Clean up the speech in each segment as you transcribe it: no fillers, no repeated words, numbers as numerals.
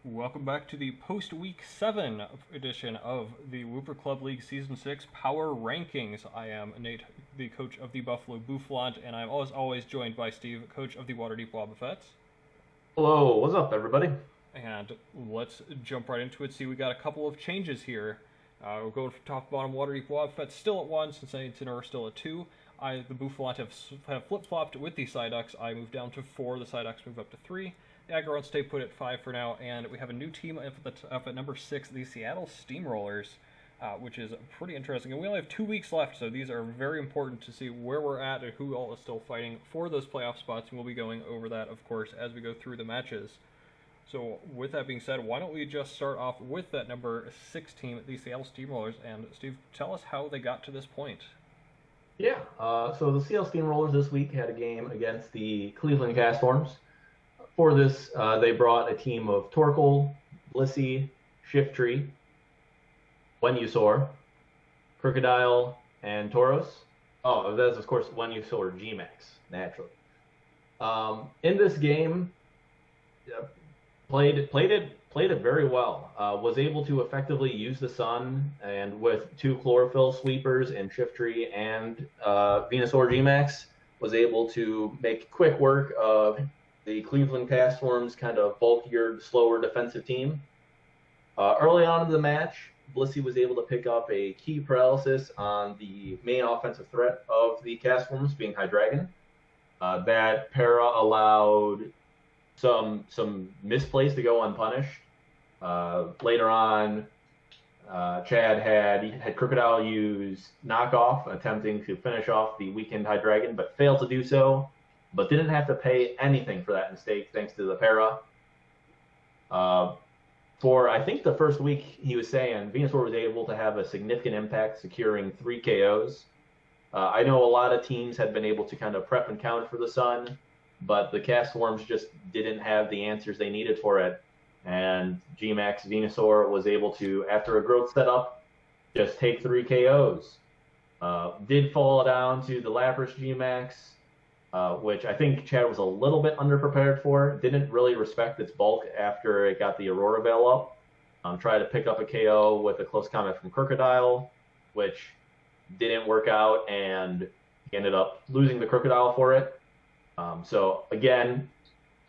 Welcome back to the post-Week 7 edition of the Wooper Club League Season 6 Power Rankings. I am Nate, the coach of the Buffalo Bouffalant, and I'm always joined by Steve, coach of the Waterdeep Wobbuffets. Hello, what's up, everybody? And let's jump right into it. See, we got a couple of changes here. We'll go from top to bottom. Waterdeep Wobbuffets still at 1, Cincinnati Tenor still at 2. The Bouffalant have flip-flopped with the Psyducks. I moved down to 4, the Psyducks move up to 3. The Agrons stay put at 5 for now, and we have a new team up at number 6, the Seattle Steamrollers, which is pretty interesting. And we only have 2 weeks left, so these are very important to see where we're at and who all is still fighting for those playoff spots, and we'll be going over that, of course, as we go through the matches. So with that being said, why don't we just start off with that number 6 team, the Seattle Steamrollers, and Steve, tell us how they got to this point. Yeah, so the Seattle Steamrollers this week had a game against the Cleveland Castforms. For this, they brought a team of Torkoal, Blissey, Shiftry, Wenusaur, Crocodile, and Tauros. Oh, that's of course Wenusaur G-Max, naturally. In this game, played it very well. Was able to effectively use the sun, and with 2 chlorophyll sweepers in Shiftry and Venusaur G-Max, was able to make quick work of the Cleveland Castforms kind of bulkier, slower defensive team. Early on in the match, Blissey was able to pick up a key paralysis on the main offensive threat of the Castforms, being Hydreigon. That para allowed some misplays to go unpunished. Later on, Chad had Crocodile use Knockoff, attempting to finish off the weakened Hydreigon, but failed to do so. But didn't have to pay anything for that mistake thanks to the para. For, I think, the first week, he was saying Venusaur was able to have a significant impact, securing 3 KOs. I know a lot of teams had been able to kind of prep and counter for the sun, but the Castforms just didn't have the answers they needed for it. And G-Max Venusaur was able to, after a growth setup, just take 3 KOs. Did fall down to the Lapras G-Max, which I think Chad was a little bit underprepared for. Didn't really respect its bulk after it got the Aurora Veil up. Tried to pick up a KO with a close combat from Crocodile, which didn't work out, and he ended up losing the Crocodile for it. So again,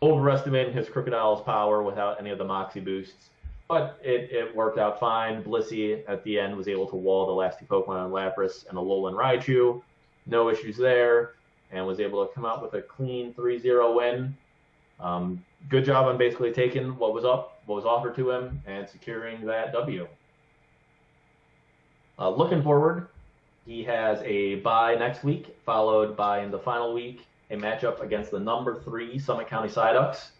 overestimating his Crocodile's power without any of the Moxie boosts. But it worked out fine. Blissey at the end was able to wall the last 2 Pokemon on Lapras and Alolan Raichu. No issues there. And was able to come out with a clean 3-0 win. Good job on basically taking what was offered to him, and securing that W. Looking forward, he has a bye next week, followed by, in the final week, a matchup against the number 3 Summit County Psyducks.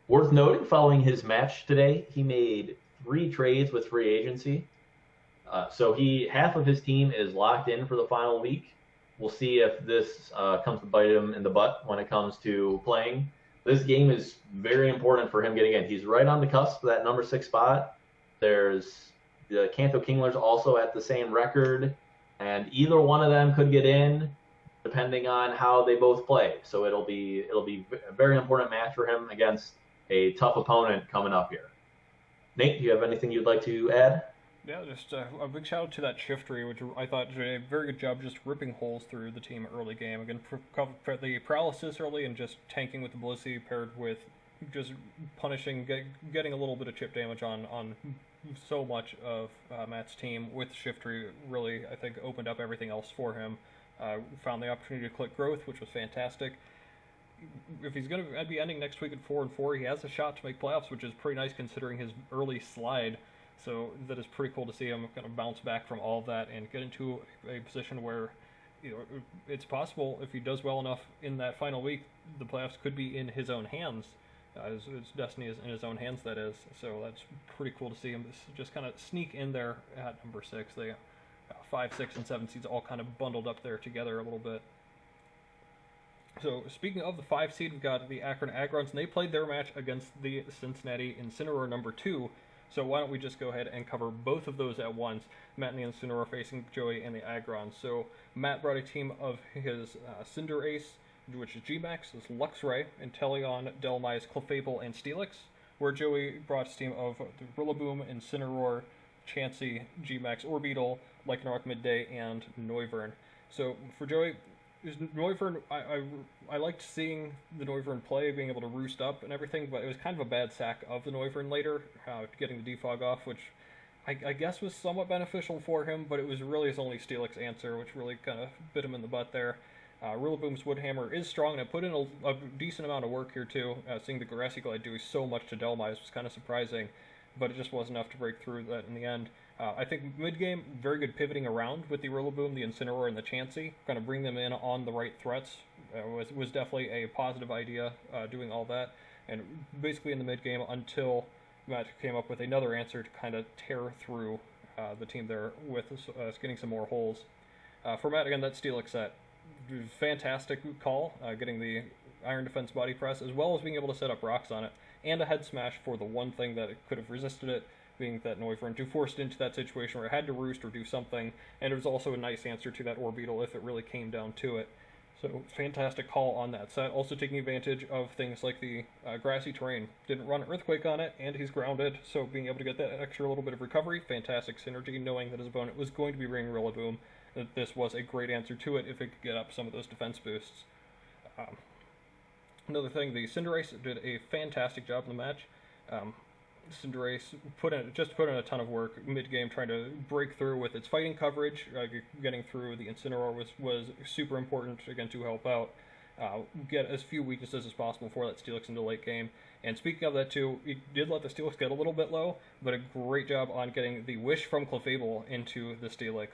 Worth noting, following his match today, he made 3 trades with free agency. So half of his team is locked in for the final week. We'll see if this comes to bite him in the butt when it comes to playing. This game is very important for him getting in. He's right on the cusp of that number 6 spot. There's the Kanto Kinglers also at the same record, and either one of them could get in depending on how they both play. So it'll be a very important match for him against a tough opponent coming up here. Nate, do you have anything you'd like to add? Yeah, just a big shout out to that Shiftry, which I thought did a very good job just ripping holes through the team early game. Again, for the paralysis early and just tanking with the Blissey, paired with just punishing, getting a little bit of chip damage on so much of Matt's team with Shiftry, really, I think, opened up everything else for him. Found the opportunity to click growth, which was fantastic. If he's going to be ending next week at 4-4, he has a shot to make playoffs, which is pretty nice considering his early slide. So that is pretty cool to see him kind of bounce back from all of that and get into a position where, it's possible if he does well enough in that final week, the playoffs could be in his own hands. His destiny is in his own hands, that is. So that's pretty cool to see him just kind of sneak in there at number 6. They 5, 6, and 7 seeds all kind of bundled up there together a little bit. So speaking of the 5 seed, we've got the Akron Agrons, and they played their match against the Cincinnati Incineroar number 2. So why don't we just go ahead and cover both of those at once. Matt and the Incineroar facing Joey and the Agrons. So Matt brought a team of his Cinderace, which is G-Max, is Luxray, Inteleon, Dhelmise, Clefable, and Steelix. where Joey brought his team of the Rillaboom, Incineroar, Chansey, G-Max Orbeetle, Lycanroc Midday, and Noivern. So for Joey, Noivern, I liked seeing the Noivern play, being able to roost up and everything, but it was kind of a bad sack of the Noivern later, getting the defog off, which I guess was somewhat beneficial for him, but it was really his only Steelix answer, which really kind of bit him in the butt there. Rillaboom's Woodhammer is strong, and it put in a decent amount of work here too. Seeing the Grassy Glide do so much to Dhelmise was kind of surprising, but it just wasn't enough to break through that in the end. I think mid-game, very good pivoting around with the Rillaboom, the Incineroar, and the Chansey. Kind of bring them in on the right threats was definitely a positive idea, doing all that. And basically in the mid-game until Matt came up with another answer to kind of tear through the team there with getting some more holes. For Matt, again, that Steelix set, fantastic call, getting the Iron Defense Body Press, as well as being able to set up rocks on it, and a Head Smash for the one thing that could have resisted it, being that Noivern, to force it into that situation where it had to roost or do something, and it was also a nice answer to that Orbeetle if it really came down to it. So, fantastic call on that set. Also taking advantage of things like the grassy terrain. Didn't run Earthquake on it, and he's grounded, so being able to get that extra little bit of recovery, fantastic synergy, knowing that his opponent was going to be bringing Rillaboom, that this was a great answer to it if it could get up some of those defense boosts. Another thing, the Cinderace did a fantastic job in the match. Cinderace put in a ton of work mid-game, trying to break through with its fighting coverage. Getting through the Incineroar was super important, again, to help out. Get as few weaknesses as possible for that Steelix into late game. And speaking of that too, he did let the Steelix get a little bit low, but a great job on getting the Wish from Clefable into the Steelix.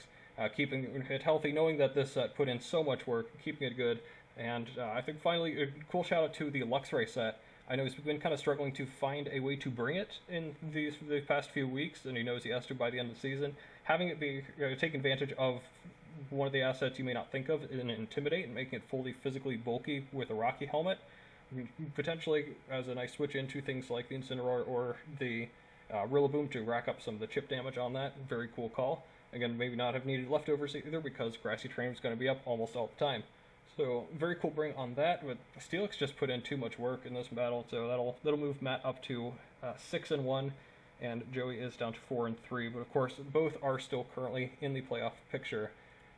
Keeping it healthy, knowing that this set put in so much work, keeping it good. And I think finally, a cool shout out to the Luxray set. I know he's been kind of struggling to find a way to bring it in the past few weeks, and he knows he has to by the end of the season. Having it be take advantage of one of the assets you may not think of in Intimidate, and making it fully physically bulky with a Rocky helmet, potentially as a nice switch into things like the Incineroar or the Rillaboom to rack up some of the chip damage on that. Very cool call. Again, maybe not have needed leftovers either, because Grassy Terrain is going to be up almost all the time. So very cool bring on that, but Steelix just put in too much work in this battle, so that'll move Matt up to 6-1, and Joey is down to 4-3. But of course, both are still currently in the playoff picture.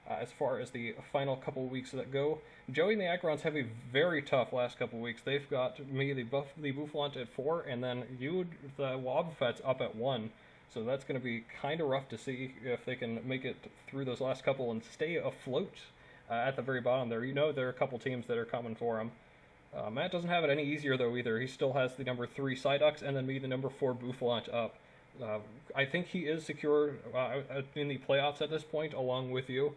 As far as the final couple of weeks that go, Joey and the Agrons have a very tough last couple of weeks. They've got me, the Bouffalant at 4, and then you, the Wobbuffets, up at 1. So that's going to be kind of rough to see if they can make it through those last couple and stay afloat. At the very bottom there, there are a couple teams that are coming for him. Matt doesn't have it any easier though either. He still has the number 3 Psyducks and then me, the number 4 Bouffalant up. I think he is secure in the playoffs at this point, along with you.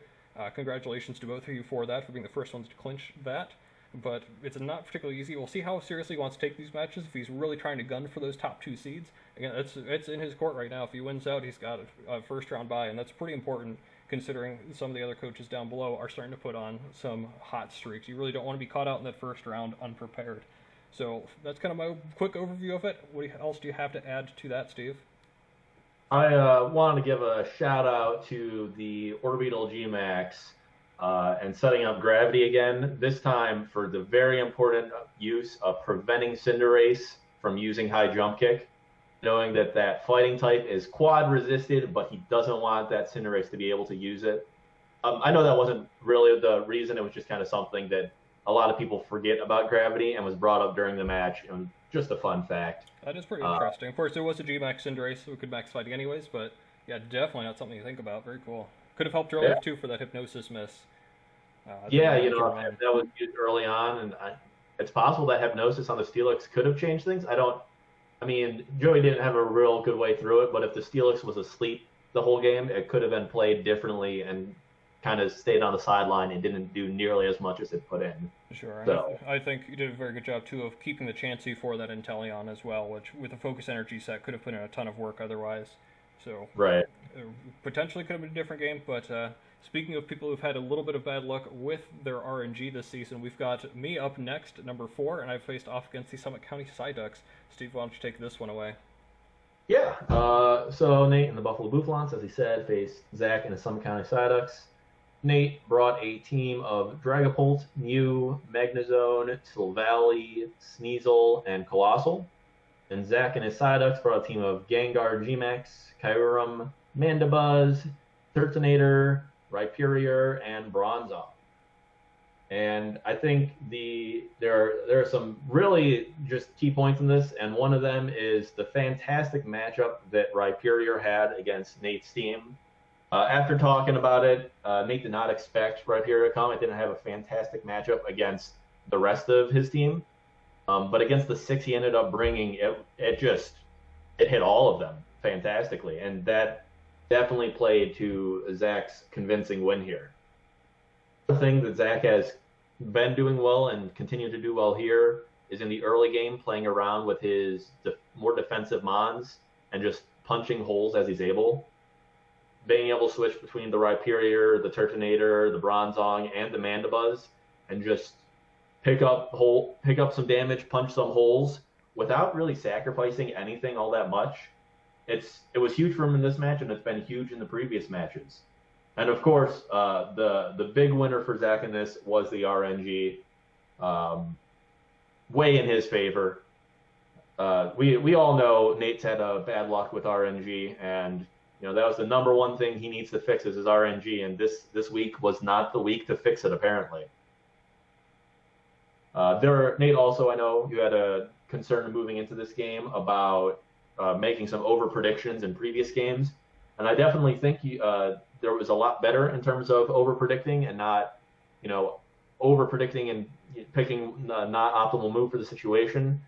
Congratulations to both of you for that, for being the first ones to clinch that. But it's not particularly easy. We'll see how seriously he wants to take these matches, if he's really trying to gun for those top 2 seeds. Again, it's in his court right now. If he wins out, he's got a first round bye, and that's pretty important, considering some of the other coaches down below are starting to put on some hot streaks. You really don't want to be caught out in that first round unprepared. So that's kind of my quick overview of it. What else do you have to add to that, Steve? I wanted to give a shout out to the Orbeetle G-Max and setting up Gravity again, this time for the very important use of preventing Cinderace from using High Jump Kick, knowing that fighting type is quad resisted, but he doesn't want that Cinderace to be able to use it. I know that wasn't really the reason. It was just kind of something that a lot of people forget about Gravity and was brought up during the match. And just a fun fact. That is pretty interesting. Of course, there was a G-Max Cinderace who could max fighting anyways, but yeah, definitely not something you think about. Very cool. Could have helped earlier too for that Hypnosis miss. That was used early on, and it's possible that Hypnosis on the Steelix could have changed things. Joey didn't have a real good way through it, but if the Steelix was asleep the whole game, it could have been played differently and kind of stayed on the sideline and didn't do nearly as much as it put in. Sure. So, I think you did a very good job, too, of keeping the Chansey for that Inteleon as well, which, with the Focus Energy set, could have put in a ton of work otherwise. So, right. Potentially could have been a different game, but speaking of people who've had a little bit of bad luck with their RNG this season, we've got me up next at number 4, and I've faced off against the Summit County Psyducks. Steve, why don't you take this one away? Yeah. So Nate and the Buffalo Bouffalants, as he said, faced Zach and the Summit County Psyducks. Nate brought a team of Dragapult, Mew, Magnezone, Silvally, Sneasel, and Colossal. And Zach and his Psyducks brought a team of Gengar, Gmax, Kyurem, Mandibuzz, Turtonator, Rhyperior, and Bronzong. And I think there are some really just key points in this, and one of them is the fantastic matchup that Rhyperior had against Nate's team. After talking about it, Nate did not expect Rhyperior to come. It didn't have a fantastic matchup against the rest of his team. But against the 6 he ended up bringing, it hit all of them fantastically. And that definitely played to Zach's convincing win here. The thing that Zach has been doing well and continue to do well here is in the early game playing around with his more defensive mons and just punching holes as he's able. Being able to switch between the Rhyperior, the Turtonator, the Bronzong, and the Mandibuzz, and just pick up some damage, punch some holes without really sacrificing anything all that much. It was huge for him in this match, and it's been huge in the previous matches. And of course, the big winner for Zach in this was the RNG, way in his favor. We all know Nate's had bad luck with RNG, and that was the number one thing he needs to fix is his RNG, and this week was not the week to fix it, apparently. Nate, also, I know you had a concern moving into this game about making some over predictions in previous games, and I definitely think there was a lot better in terms of over predicting and not, over predicting and picking not optimal move for the situation.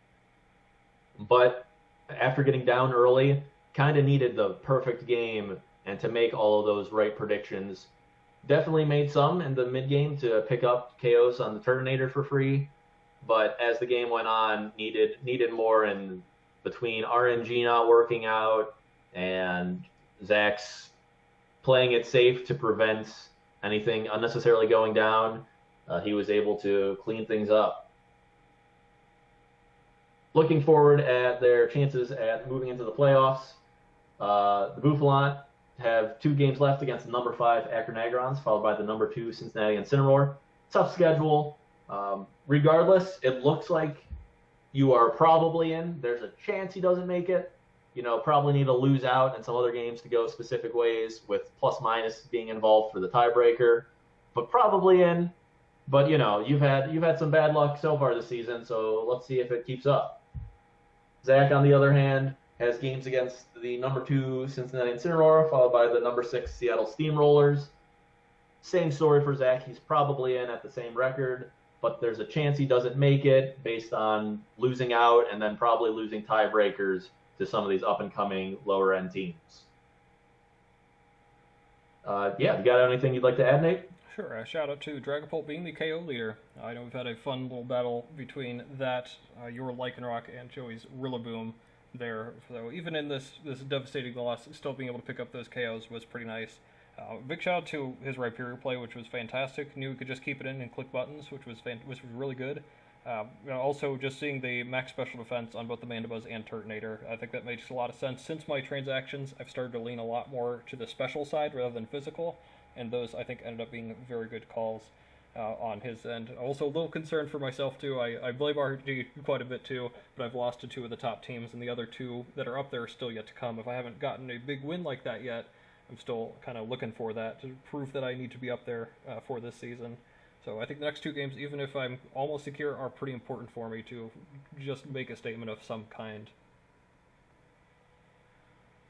But after getting down early, kind of needed the perfect game and to make all of those right predictions. Definitely made some in the mid game to pick up KOs on the Turtonator for free, but as the game went on, needed more in between RNG not working out and Zach's playing it safe to prevent anything unnecessarily going down. He was able to clean things up. Looking forward at their chances at moving into the playoffs, the Bouffalant have 2 games left against the number 5 Agrons, followed by the number 2 Cincinnati Incineroar. Tough schedule. Regardless, it looks like you are probably in. There's a chance he doesn't make it. Probably need to lose out in some other games to go specific ways with plus minus being involved for the tiebreaker, but probably in. But you've had some bad luck so far this season, so let's see if it keeps up. Zach, on the other hand, has games against the number 2 Cincinnati Incineroar, followed by the number 6 Seattle Steamrollers. Same story for Zach. He's probably in at the same record, but there's a chance he doesn't make it based on losing out and then probably losing tiebreakers to some of these up-and-coming lower-end teams. You got anything you'd like to add, Nate? Sure. A shout out to Dragapult being the KO leader. I know we've had a fun little battle between that, your Lycanroc, and Joey's Rillaboom there. So even in this devastating loss, still being able to pick up those KOs was pretty nice. Big shout out to his Rhyperior play, which was fantastic. Knew he could just keep it in and click buttons, which was really good. Also, just seeing the max special defense on both the Mandibuzz and Turtonator, I think that makes a lot of sense. Since my transactions, I've started to lean a lot more to the special side rather than physical, and those, I think, ended up being very good calls on his end. Also, a little concerned for myself, too. I blame RG quite a bit, too, but I've lost to 2 of the top teams, and the other 2 that are up there are still yet to come. If I haven't gotten a big win like that yet, I'm still kind of looking for that to prove that I need to be up there for this season. So I think the next 2 games, even if I'm almost secure, are pretty important for me to just make a statement of some kind.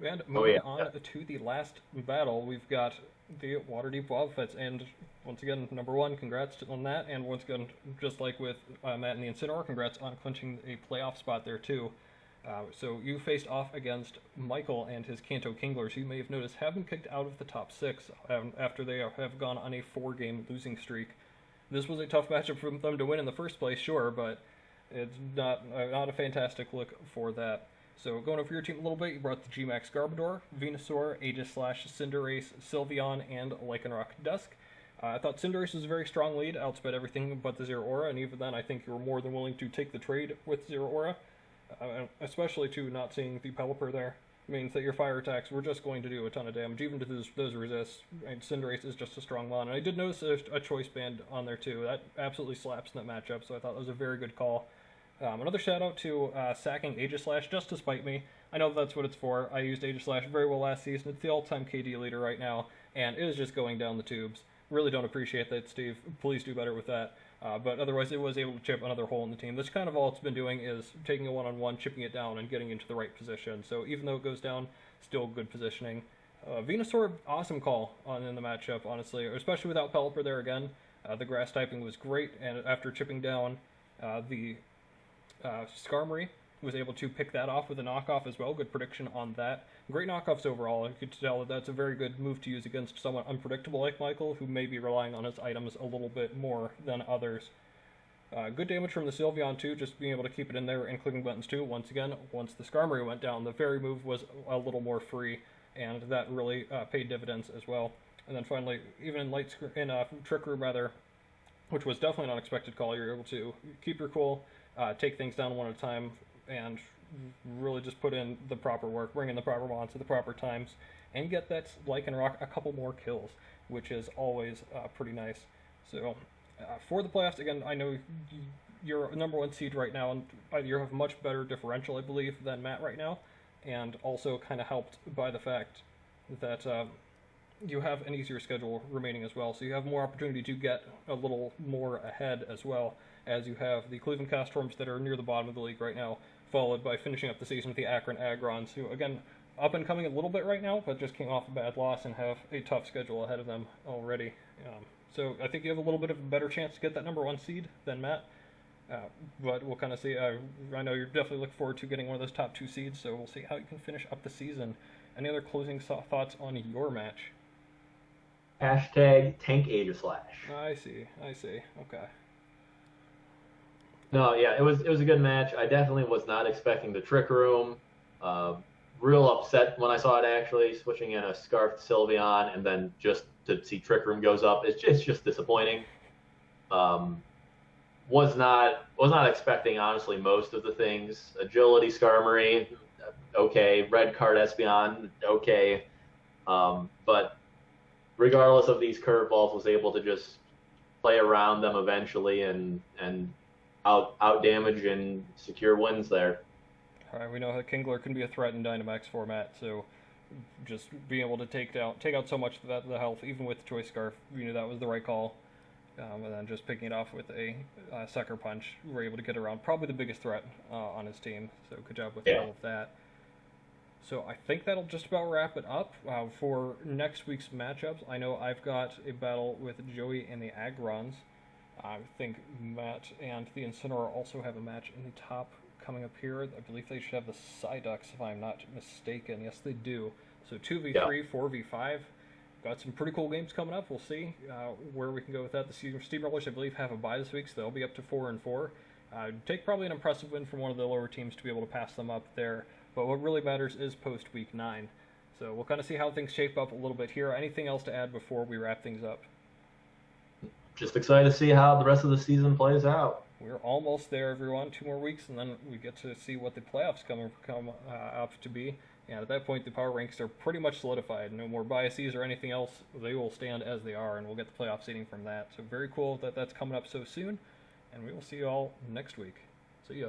And moving on to the last battle, we've got the Waterdeep Wobbuffets, and once again, number 1, congrats on that, and once again, just like with Matt and the Incineroar, congrats on clinching a playoff spot there too. So you faced off against Michael and his Kanto Kinglers, who you may have noticed have been kicked out of the top 6 after they have gone on a 4-game losing streak. This was a tough matchup for them to win in the first place, sure, but it's not a fantastic look for that. So going over your team a little bit, you brought the Gmax Garbodor, Venusaur, Aegislash, Cinderace, Sylveon, and Lycanroc Dusk. I thought Cinderace was a very strong lead, outsped everything but the Zeraora, and even then I think you were more than willing to take the trade with Zeraora, especially to not seeing the Pelipper there. Means that your fire attacks were just going to do a ton of damage, even to those resists. And Cinderace is just a strong mon. And I did notice a choice band on there too. That absolutely slaps in that matchup, so I thought that was a very good call. Another shout out to sacking Aegislash just to spite me. I know that's what it's for. I used Aegislash very well last season. It's the all-time KD leader right now, and it is just going down the tubes. Really don't appreciate that, Steve. Please do better with that. But otherwise, it was able to chip another hole in the team. That's kind of all it's been doing is taking a one-on-one, chipping it down, and getting into the right position. So even though it goes down, still good positioning. Venusaur, awesome call in the matchup, honestly, especially without Pelipper there again. The grass typing was great, and after chipping down the Skarmory, was able to pick that off with a knockoff as well. Good prediction on that. Great knockoffs overall. You could tell that that's a very good move to use against someone unpredictable like Michael, who may be relying on his items a little bit more than others. Good damage from the Sylveon too, just being able to keep it in there, and clicking buttons too. Once again, once the Skarmory went down, the fairy move was a little more free, and that really paid dividends as well. And then finally, even in Trick Room rather, which was definitely an unexpected call, you're able to keep your cool, take things down one at a time, and really just put in the proper work, bring in the proper mons at the proper times, and get that Lycanroc a couple more kills, which is always pretty nice. So for the playoffs, again, I know you're number 1 seed right now, and you have a much better differential, I believe, than Matt right now, and also kind of helped by the fact that you have an easier schedule remaining as well, so you have more opportunity to get a little more ahead as well, as you have the Cleveland Castorms that are near the bottom of the league right now, followed by finishing up the season with the Akron Agrons, who, again, up and coming a little bit right now, but just came off a bad loss and have a tough schedule ahead of them already. So I think you have a little bit of a better chance to get that number 1 seed than Matt, but we'll kind of see. I know you're definitely looking forward to getting one of those top 2 seeds, so we'll see how you can finish up the season. Any other closing thoughts on your match? Hashtag tank Aegislash. I see. Okay. No, yeah, it was a good match. I definitely was not expecting the Trick Room. Real upset when I saw it, actually, switching in a Scarfed Sylveon, and then just to see Trick Room goes up, it's just disappointing. Was not expecting, honestly, most of the things. Agility Skarmory, okay. Red card Espeon, okay. But regardless of these curveballs, was able to just play around them eventually and out damage and secure wins there. All right, we know that Kingler can be a threat in Dynamax format, so just being able to take out so much of the health, even with Choice Scarf, we knew that was the right call. And then just picking it off with a Sucker Punch, we were able to get around probably the biggest threat on his team. So good job with all of that. So I think that'll just about wrap it up for next week's matchups. I know I've got a battle with Joey and the Agrons. I think Matt and the Incineroar also have a match in the top coming up here. I believe they should have the Psyducks, if I'm not mistaken. Yes, they do. So 2v3, 4v5. Got some pretty cool games coming up. We'll see where we can go with that. The Steamrollers, I believe, have a bye this week, so they'll be up to 4-4. Take probably an impressive win from one of the lower teams to be able to pass them up there. But what really matters is post-week 9. So we'll kind of see how things shape up a little bit here. Anything else to add before we wrap things up? Just excited to see how the rest of the season plays out. We're almost there, everyone. 2 more weeks, and then we get to see what the playoffs come up to be. And at that point, the power ranks are pretty much solidified. No more biases or anything else. They will stand as they are, and we'll get the playoff seeding from that. So very cool that that's coming up so soon. And we will see you all next week. See ya.